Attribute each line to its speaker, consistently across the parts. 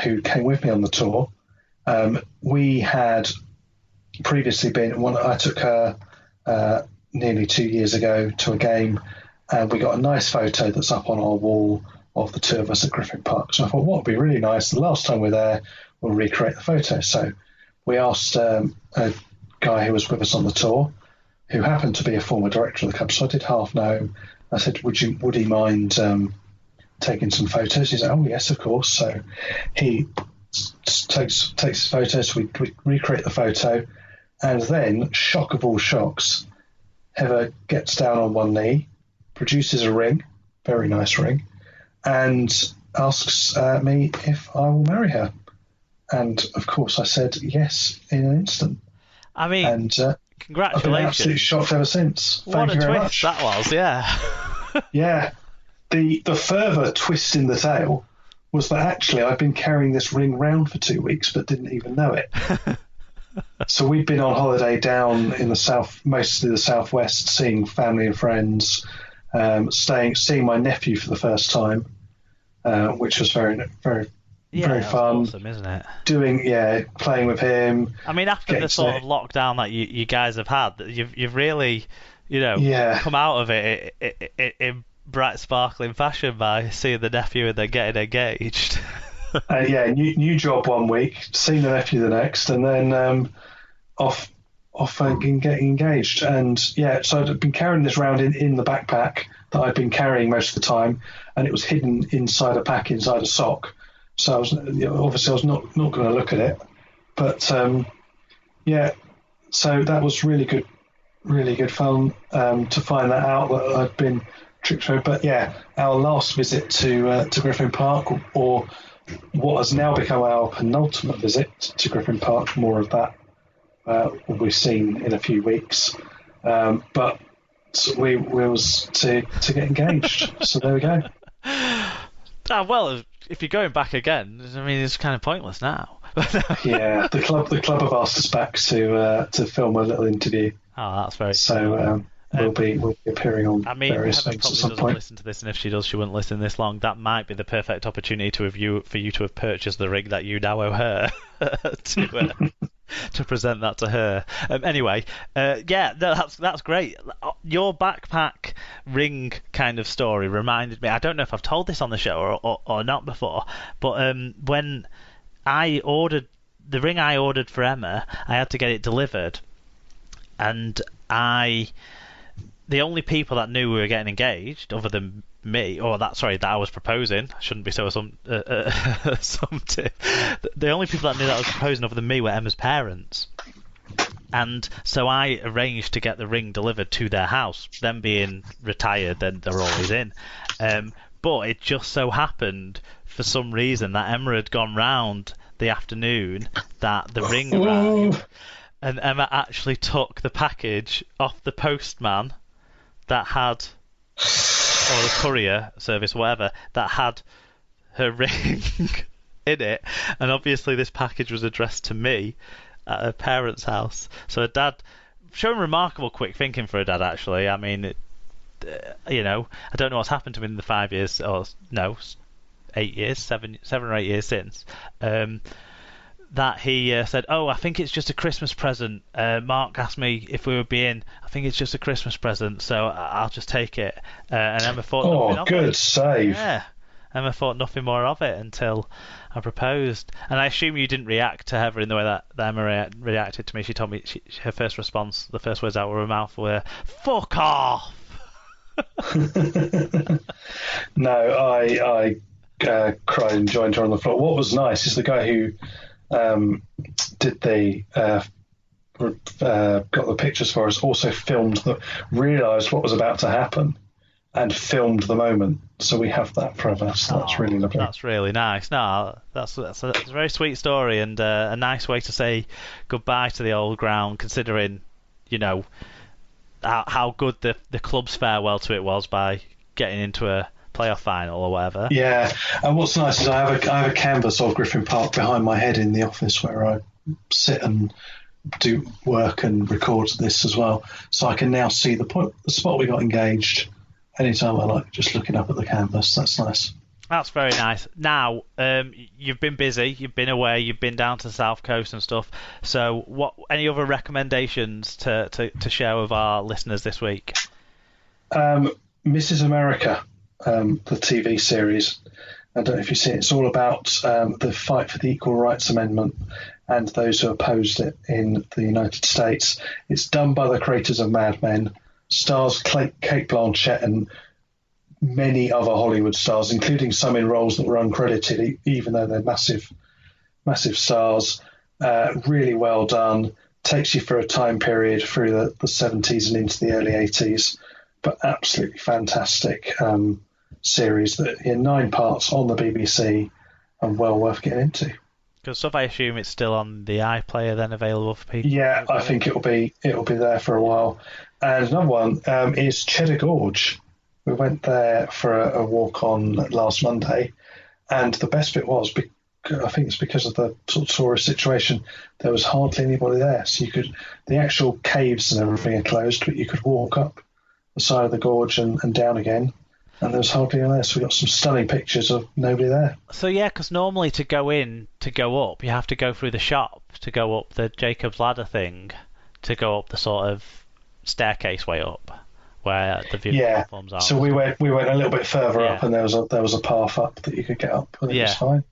Speaker 1: who came with me on the tour. We had previously I took her nearly 2 years ago to a game, and we got a nice photo that's up on our wall of the two of us at Griffin Park. So I thought, what would be really nice, the last time we're there, we'll recreate the photo. So we asked a guy who was with us on the tour, who happened to be a former director of the club, so I did half know him. I said, would he mind taking some photos? He said, oh yes, of course. So he takes his photos, we recreate the photo, and then, shock of all shocks, Heather gets down on one knee, produces a ring, very nice ring, and asks me if I will marry her. And of course I said yes in an instant.
Speaker 2: I mean, and congratulations.
Speaker 1: I've been absolutely shocked ever since.
Speaker 2: Thank
Speaker 1: you very
Speaker 2: much. That was, yeah.
Speaker 1: Yeah. The further twist in the tale was that actually I've been carrying this ring round for 2 weeks but didn't even know it. So we'd been on holiday down in the south, mostly the southwest, seeing family and friends, seeing my nephew for the first time, which was very, very, very fun.
Speaker 2: Awesome, isn't
Speaker 1: it? Playing with him.
Speaker 2: I mean, after the sort of lockdown that you guys have had, you've really, come out of it in bright, sparkling fashion by seeing the nephew and then getting engaged.
Speaker 1: New job 1 week, seeing the nephew the next, and then off and getting engaged. And so I'd been carrying this around in the backpack that I'd been carrying most of the time, and it was hidden inside a pack, inside a sock. So I was not going to look at it, but so that was really good fun to find that out, that I'd been tricked through. But our last visit to Griffin Park, or what has now become our penultimate visit to Griffin Park, more of that will be seen in a few weeks. But we was to get engaged. So there we go.
Speaker 2: Well, if you're going back again, I mean, it's kind of pointless now.
Speaker 1: Yeah, the club have asked us back to film a little interview.
Speaker 2: Oh, that's very
Speaker 1: so. We'll be appearing on various things at some point.
Speaker 2: Doesn't listen to this, and if she does, she wouldn't listen this long. That might be the perfect opportunity for you to have purchased the ring that you now owe her to present that to her. Anyway, that's great. Your backpack ring kind of story reminded me. I don't know if I've told this on the show or not before, but when I ordered the ring I ordered for Emma, I had to get it delivered, and the only people that knew we were getting engaged, other than me, that I was proposing, I shouldn't be so assumptive. The only people that knew that I was proposing other than me were Emma's parents. And so I arranged to get the ring delivered to their house. Them being retired, then they're always in. But it just so happened, for some reason, that Emma had gone round the afternoon that the ring arrived. And Emma actually took the package off the postman that had, or the courier service, whatever, that had her ring in it. And obviously this package was addressed to me at her parents' house. So her dad, showing remarkable quick thinking for her dad, actually. I mean, I don't know what's happened to him in the 5 years, 8 years, seven or 8 years since. That he said, I think it's just a Christmas present. Mark asked me if we would be in. I think it's just a Christmas present, so I'll just take it. And Emma thought nothing of it.
Speaker 1: Good save.
Speaker 2: Yeah. Emma thought nothing more of it until I proposed. And I assume you didn't react to Heather in the way that Emma reacted to me. She told me her first response, the first words out of her mouth were, "Fuck off!"
Speaker 1: No, I cried and joined her on the floor. What was nice is the guy who got the pictures for us, also realised what was about to happen and filmed the moment, so we have that forever. So that's really lovely.
Speaker 2: That's really nice. No, that's a very sweet story, and a nice way to say goodbye to the old ground, considering how good the club's farewell to it was by getting into a playoff final or whatever.
Speaker 1: Yeah, and what's nice is I have a canvas of Griffin Park behind my head in the office where I sit and do work and record this as well, so I can now see the spot we got engaged anytime I like, just looking up at the canvas. That's nice.
Speaker 2: That's very nice. Now, you've been busy, you've been away, you've been down to the South Coast and stuff. So, what? Any other recommendations to share with our listeners this week?
Speaker 1: Mrs. America, the TV series. I don't know if you've seen it. It's all about the fight for the Equal Rights Amendment and those who opposed it in the United States. It's done by the creators of Mad Men, stars Kate Blanchett and many other Hollywood stars, including some in roles that were uncredited, even though they're massive stars. Really well done. Takes you through a time period through the 70s and into the early 80s, but absolutely fantastic series that in 9 parts on the BBC and well worth getting into.
Speaker 2: Good stuff. I assume it's still on the iPlayer then, available for people.
Speaker 1: Yeah, I think it'll be there for a while. And another one is Cheddar Gorge. We went there for a walk on last Monday, and the best bit was, I think it's because of the sort of tourist situation, there was hardly anybody there. So the actual caves and everything are closed, but you could walk up the side of the gorge and down again, and there was hardly anyone there. So we got some stunning pictures of nobody there.
Speaker 2: So yeah, because normally to go up, you have to go through the shop to go up the Jacob's Ladder thing, to go up the sort of staircase way up, where the view platforms are.
Speaker 1: So we went a little bit further up, and there was a path up that you could get up, and it was fine.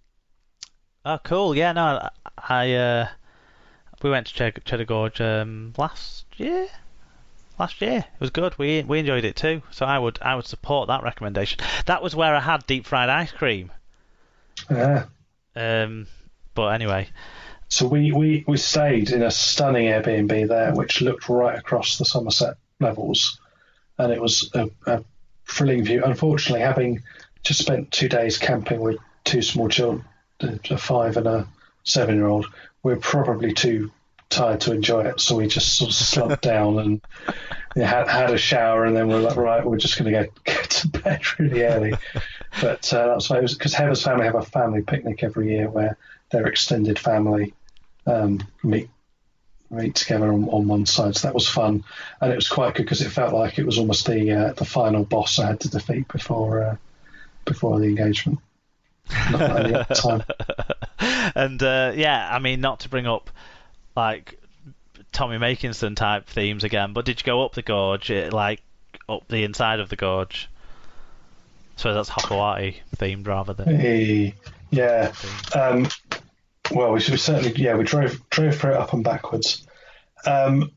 Speaker 2: Oh, cool. Yeah, no, we went to Cheddar Gorge last year. It was good. We enjoyed it too. So I would support that recommendation. That was where I had deep fried ice cream.
Speaker 1: Yeah.
Speaker 2: But anyway.
Speaker 1: So we stayed in a stunning Airbnb there, which looked right across the Somerset levels, and it was a thrilling view. Unfortunately, having just spent 2 days camping with 2 small children, a 5 and a 7-year-old, we're probably too tired to enjoy it, so we just sort of slumped down and had a shower, and then we're like, right, we're just going to get to bed really early. But that's why it was, because Heather's family have a family picnic every year where their extended family meet together on one side. So that was fun, and it was quite good because it felt like it was almost the final boss I had to defeat before the engagement. Not only at the time.
Speaker 2: And I mean, not to bring up like Tommy Makinson type themes again, but did you go up the gorge, like up the inside of the gorge? So that's Hopawati themed rather than.
Speaker 1: Yeah. Well, we certainly we drove through it up and backwards. And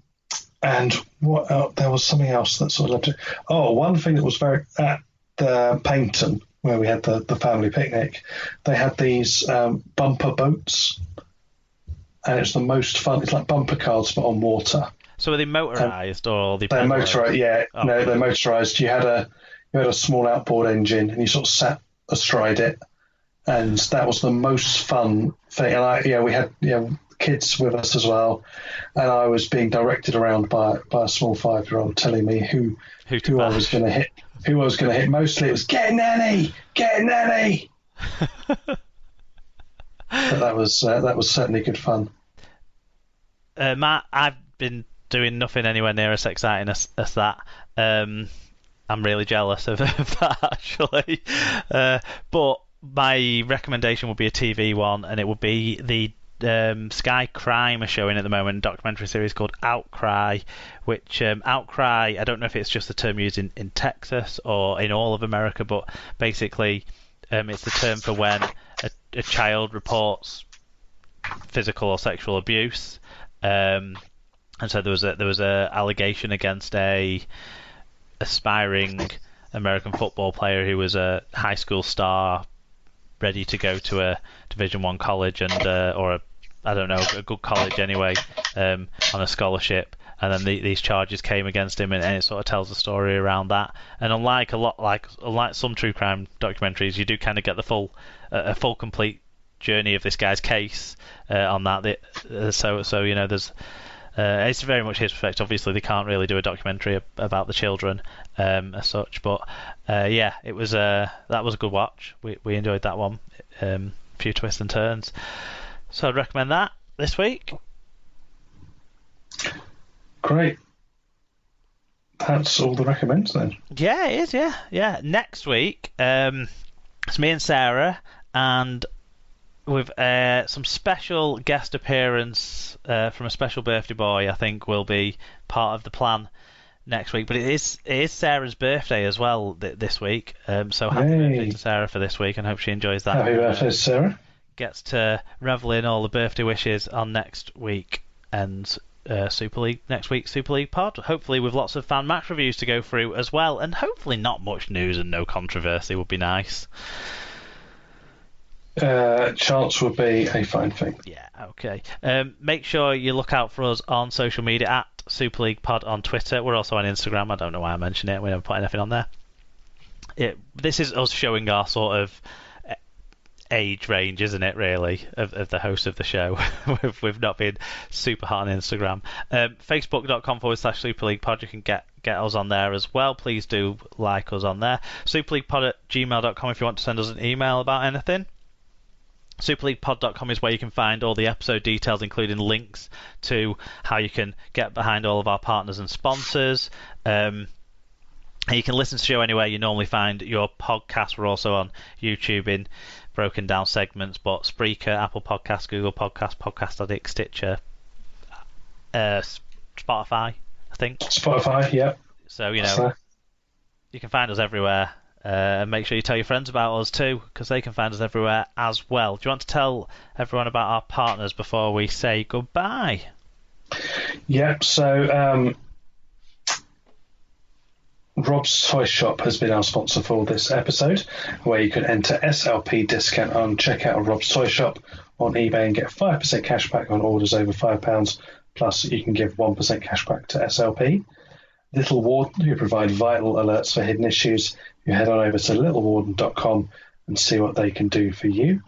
Speaker 1: what there was something else that sort of led to. Oh, one thing that was very at the Paynton, where we had the family picnic, they had these bumper boats, and it's the most fun. It's like bumper cars but on water.
Speaker 2: So are they motorised or
Speaker 1: they're motorised? Yeah,
Speaker 2: oh.
Speaker 1: No, they're motorised. You had a small outboard engine, and you sort of sat astride it, and that was the most fun thing. And we had kids with us as well, and I was being directed around by a small 5-year-old telling me who I was going to hit. Who I was going to hit. Mostly it was get nanny. But that was certainly good fun.
Speaker 2: Matt, I've been doing nothing anywhere near as exciting as that. I'm really jealous of that, actually. But my recommendation would be a TV one, and it would be the Sky Crime are showing at the moment a documentary series called Outcry, which Outcry, I don't know if it's just the term used in Texas or in all of America, but basically it's the term for when a child reports physical or sexual abuse, and so there was a allegation against a aspiring American football player who was a high school star ready to go to a Division 1 college and or a good college anyway, on a scholarship, and then these charges came against him, and it sort of tells the story around that. And unlike some true crime documentaries, you do kind of get the full complete journey of this guy's case on that. So there's it's very much his perspective. Obviously, they can't really do a documentary about the children as such, but it was that was a good watch. We enjoyed that one. Few twists and turns. So I'd recommend that this week.
Speaker 1: Great. That's all the recommends then.
Speaker 2: Yeah, it is. Yeah. Next week, It's me and Sarah, and with some special guest appearance from a special birthday boy, I think will be part of the plan next week. But it is Sarah's birthday as well this week. So happy birthday to Sarah for this week, and hope she enjoys that.
Speaker 1: Happy birthday, Sarah.
Speaker 2: Gets to revel in all the birthday wishes on next week and Super League next week, Super League pod. Hopefully with lots of fan match reviews to go through as well, and hopefully not much news and no controversy would be nice.
Speaker 1: Chance would be a fine thing.
Speaker 2: Yeah, okay. Make sure you look out for us on social media at Super League Pod on Twitter. We're also on Instagram. I don't know why I mentioned it. We never put anything on there. This is us showing our sort of age range, isn't it, really, of the host of the show. We've not been super hot on Instagram. Facebook.com/Super League Pod. You can get us on there as well. Please do like us on there. superleaguepod@gmail.com if you want to send us an email about anything. superleaguepod.com is where you can find all the episode details, including links to how you can get behind all of our partners and sponsors. And you can listen to the show anywhere you normally find your podcast. We're also on YouTube in broken down segments, but Spreaker, Apple Podcasts, Google Podcasts, Podcast Addict, Stitcher, Spotify, I think.
Speaker 1: Spotify, yeah.
Speaker 2: So, you can find us everywhere. And make sure you tell your friends about us too, because they can find us everywhere as well. Do you want to tell everyone about our partners before we say goodbye?
Speaker 1: Yeah, so Rob's Toy Shop has been our sponsor for this episode, where you can enter SLP discount on checkout of Rob's Toy Shop on eBay and get 5% cash back on orders over £5, plus you can give 1% cash back to SLP. Little Warden, who provide vital alerts for hidden issues, you head on over to littlewarden.com and see what they can do for you.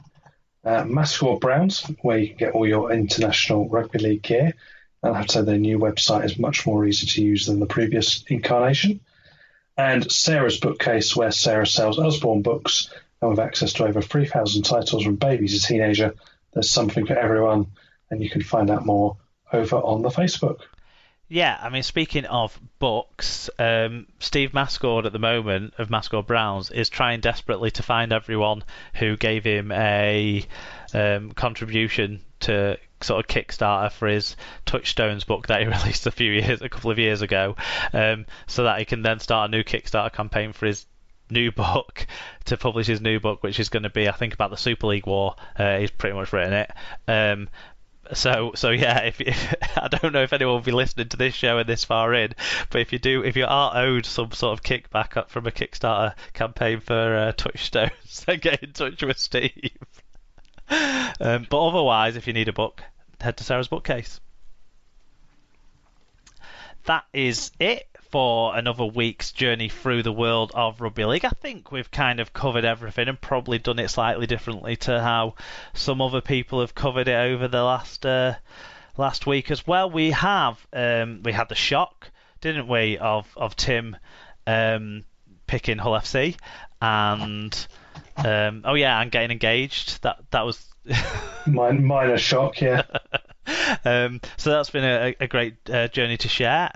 Speaker 1: Mascot Browns, where you can get all your international rugby league gear. And I have to say their new website is much more easy to use than the previous incarnation. And Sarah's Bookcase, where Sarah sells Usborne books, and with access to over 3,000 titles from baby to teenager, there's something for everyone, and you can find out more over on the Facebook.
Speaker 2: Yeah, I mean, speaking of books, Steve Mascord at the moment of Mascord Browns is trying desperately to find everyone who gave him a contribution to sort of Kickstarter for his Touchstones book that he released a couple of years ago, so that he can then start a new Kickstarter campaign for his new book, to publish his new book, which is going to be, I think, about the Super League War. He's pretty much written it. So yeah, I don't know if anyone will be listening to this show and this far in, but if you are owed some sort of kickback up from a Kickstarter campaign for Touchstones, then get in touch with Steve. But otherwise, if you need a book, head to Sarah's Bookcase. That is it for another week's journey through the world of Rugby League. I think we've kind of covered everything and probably done it slightly differently to how some other people have covered it over the last week as well. We had the shock, didn't we, of Tim picking Hull FC and and getting engaged. That was
Speaker 1: minor shock, yeah.
Speaker 2: So that's been a great journey to share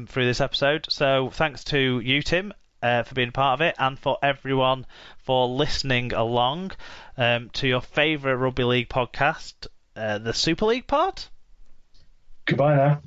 Speaker 2: through this episode. So thanks to you, Tim, for being part of it, and for everyone for listening along to your favourite Rugby League podcast, the Super League Pod.
Speaker 1: Goodbye now.